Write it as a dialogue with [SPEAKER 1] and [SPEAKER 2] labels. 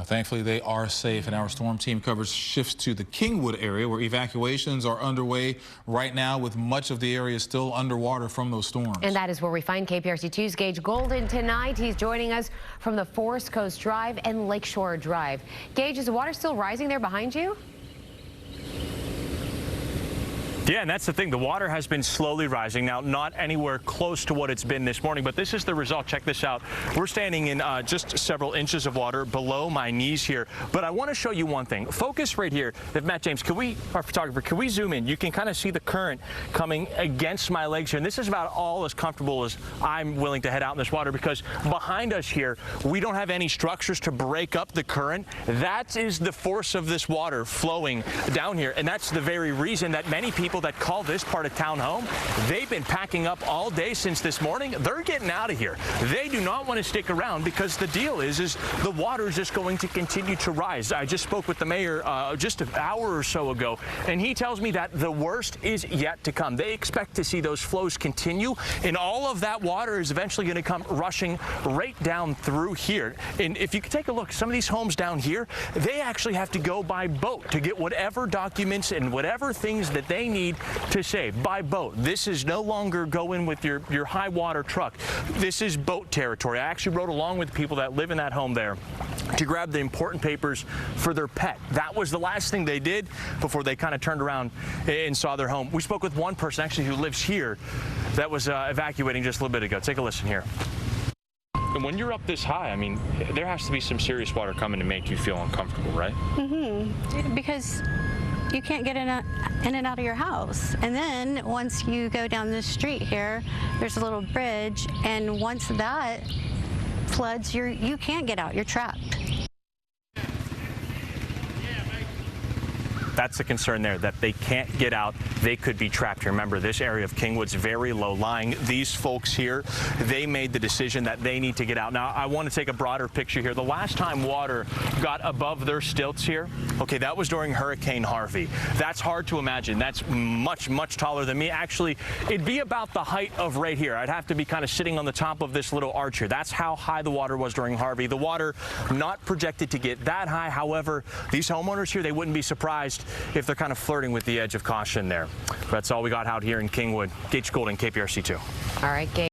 [SPEAKER 1] Thankfully, they are safe, and our storm team coverage shifts to the Kingwood area, where evacuations are underway right now, with much of the area still underwater from those storms.
[SPEAKER 2] And that is where we find KPRC-2's Gage Goulding tonight. He's joining us from the Forest Coast Drive and Lakeshore Drive. Gage, is the water still rising there behind you?
[SPEAKER 3] Yeah, and that's the thing. The water has been slowly rising. Now, not anywhere close to what it's been this morning, but this is the result. Check this out. We're standing in just several inches of water below my knees here. But I want to show you one thing. Focus right here. If Matt James, our photographer, can we zoom in? You can kind of see the current coming against my legs here. And this is about all as comfortable as I'm willing to head out in this water, because behind us here, we don't have any structures to break up the current. That is the force of this water flowing down here. And that's the very reason that many people that call this part of town home, they've been packing up all day since this morning. They're getting out of here. They do not want to stick around, because the deal is the water is just going to continue to rise. I just spoke with the mayor just an hour or so ago, and he tells me that the worst is yet to come. They expect to see those flows continue, and all of that water is eventually going to come rushing right down through here. And if you can take a look, some of these homes down here, they actually have to go by boat to get whatever documents and whatever things that they need to save by boat. This is no longer go in with your high water truck. This is boat territory. I actually rode along with people that live in that home there to grab the important papers for their pet. That was the last thing they did before they kind of turned around and saw their home. We spoke with one person actually who lives here that was evacuating just a little bit ago. Take a listen here. And when you're up this high, I mean, there has to be some serious water coming to make you feel uncomfortable, right?
[SPEAKER 4] Mm-hmm. Because you can't get in and out of your house. And then once you go down this street here, there's a little bridge, and once that floods, you can't get out. You're trapped.
[SPEAKER 3] That's the concern there, that they can't get out. They could be trapped here. Remember, this area of Kingwood's very low lying. These folks here, they made the decision that they need to get out. Now, I want to take a broader picture here. The last time water got above their stilts here, okay, that was during Hurricane Harvey. That's hard to imagine. That's much, much taller than me. Actually, it'd be about the height of right here. I'd have to be kind of sitting on the top of this little arch here. That's how high the water was during Harvey. The water not projected to get that high. However, these homeowners here, they wouldn't be surprised if they're kind of flirting with the edge of caution there. That's all we got out here in Kingwood. Gage Goulding, KPRC-2.
[SPEAKER 2] All right, Gage.